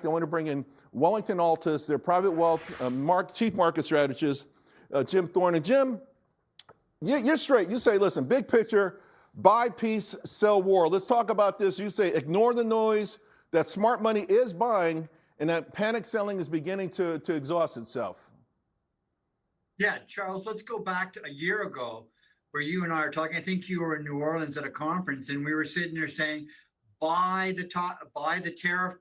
I want to bring in Wellington-Altus, their private wealth chief market strategist, Jim Thorne. And Jim, you're straight. You say, listen, big picture, buy peace, sell war. Let's talk about this. You say ignore the noise, that smart money is buying, and that panic selling is beginning to exhaust itself. Yeah, Charles, let's go back to a year ago where you and I are talking. I think you were in New Orleans at a conference, and we were sitting there saying, buy the tariff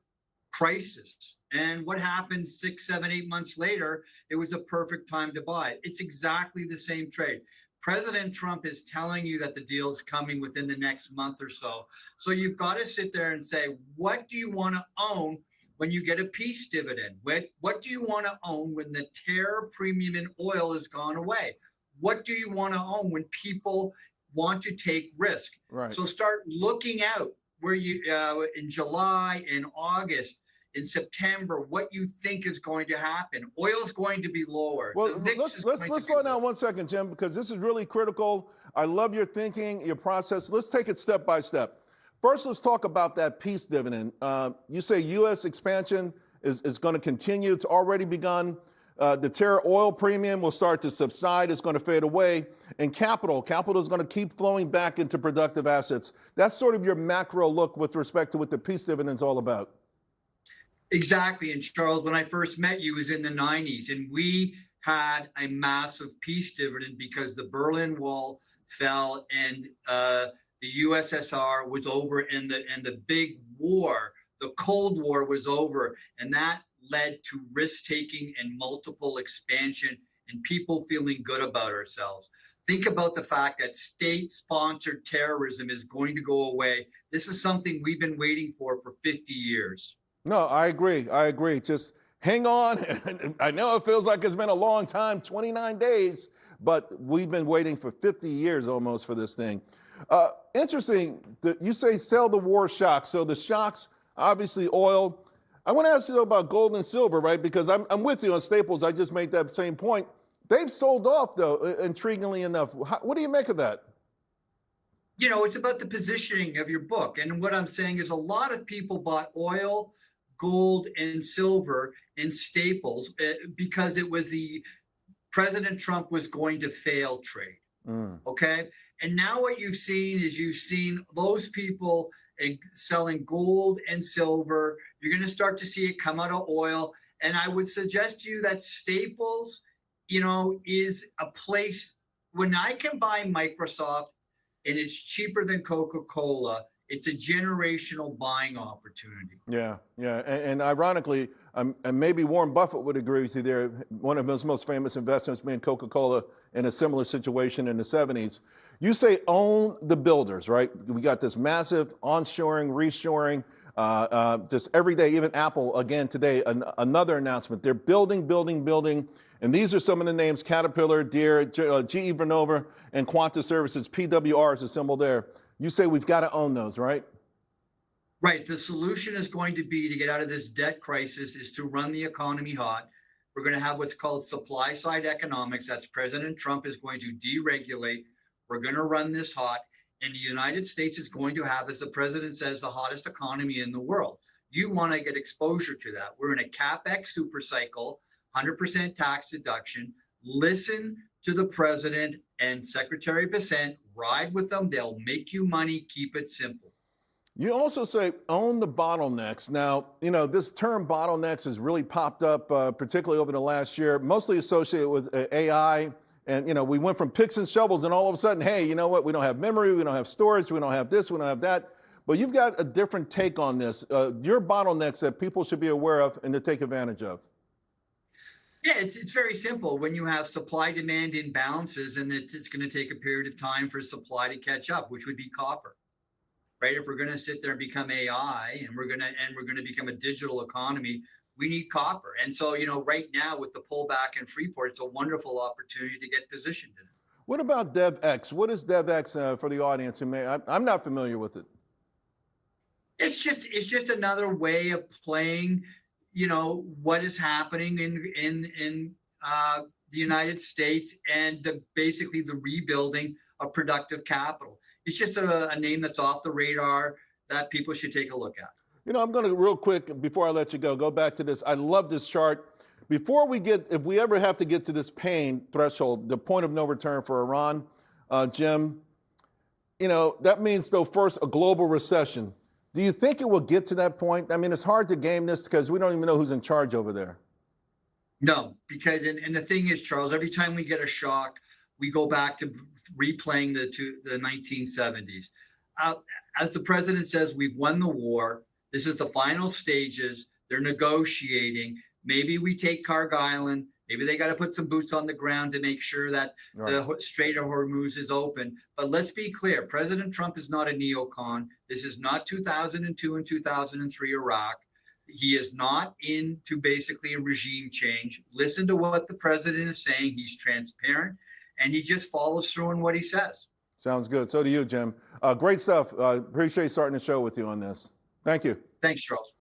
crisis. And what happened 6, 7, 8 months later, it was a perfect time to buy it. It's exactly the same trade. President Trump is telling you that the deal is coming within the next month or so. So you've got to sit there and say, what do you want to own when you get a peace dividend? What do you want to own when the terror premium in oil has gone away? What do you want to own when people want to take risk? Right. So start looking out where you in July, in August, in September, what you think is going to happen. Oil is going to be lower. Well, let's slow down 1 second, Jim, because this is really critical. I love your thinking, your process. Let's take it step by step. First, let's talk about that peace dividend. You say U.S. expansion is going to continue. It's already begun. The terror oil premium will start to subside. It's going to fade away. And capital is going to keep flowing back into productive assets. That's sort of your macro look with respect to what the peace dividend is all about. Exactly. And Charles, when I first met you, it was in the 90s, and we had a massive peace dividend because the Berlin Wall fell and the USSR was over, and the big war, the Cold War, was over, and that led to risk-taking and multiple expansion and people feeling good about ourselves. Think about the fact that state-sponsored terrorism is going to go away. This is something we've been waiting for 50 years. No, I agree. Just hang on. I know it feels like it's been a long time, 29 days, but we've been waiting for 50 years almost for this thing. Interesting that you say sell the war shocks. So the shocks, obviously oil. I want to ask you about gold and silver, right? Because I'm with you on staples. I just made that same point. They've sold off, though, intriguingly enough. What do you make of that? You know, it's about the positioning of your book. And what I'm saying is a lot of people bought oil, gold, and silver in staples because it was President Trump was going to fail trade. Okay. And now what you've seen those people selling gold and silver. You're going to start to see it come out of oil. And I would suggest to you that staples, is a place when I can buy Microsoft and it's cheaper than Coca-Cola. It's a generational buying opportunity. Yeah. And ironically, and maybe Warren Buffett would agree with you there, one of his most famous investments being Coca-Cola in a similar situation in the 70s. You say own the builders, right? We got this massive onshoring, reshoring, just every day, even Apple, again today, another announcement. They're building. And these are some of the names: Caterpillar, Deere, GE Vernova, and Quanta Services, PWR is a symbol there. You say we've got to own those, right? Right. The solution is going to be to get out of this debt crisis is to run the economy hot. We're going to have what's called supply side economics. That's President Trump is going to deregulate. We're going to run this hot. And the United States is going to have, as the president says, the hottest economy in the world. You want to get exposure to that. We're in a CapEx super cycle, 100% tax deduction. Listen to the president and Secretary Bessent. Ride with them. They'll make you money. Keep it simple. You also say own the bottlenecks. Now, this term bottlenecks has really popped up, particularly over the last year, mostly associated with AI. And, we went from picks and shovels and all of a sudden, hey, you know what? We don't have memory. We don't have storage. We don't have this. We don't have that. But you've got a different take on this. Your bottlenecks that people should be aware of and to take advantage of. Yeah, it's very simple. When you have supply-demand imbalances, and it's going to take a period of time for supply to catch up, which would be copper, right? If we're going to sit there and become AI, and we're going to become a digital economy, we need copper. And so, right now with the pullback in Freeport, it's a wonderful opportunity to get positioned in it. What about DevX? What is DevX for the audience who I'm not familiar with it? It's just another way of playing what is happening in the United States and basically the rebuilding of productive capital. It's just a name that's off the radar that people should take a look at. You know, I'm going to real quick, before I let you go back to this. I love this chart. Before we get, if we ever have to get to this pain threshold, the point of no return for Iran, Jim, you know, that means, though, first, a global recession. Do you think it will get to that point? I mean, it's hard to game this because we don't even know who's in charge over there. No, because, and the thing is, Charles, every time we get a shock, we go back to replaying the 1970s. As the president says, we've won the war. This is the final stages. They're negotiating. Maybe we take Carg Island. Maybe they got to put some boots on the ground to make sure that the Strait of Hormuz is open. But let's be clear. President Trump is not a neocon. This is not 2002 and 2003 Iraq. He is not into basically a regime change. Listen to what the president is saying. He's transparent, and he just follows through on what he says. Sounds good. So do you, Jim. Great stuff. Appreciate starting the show with you on this. Thank you. Thanks, Charles.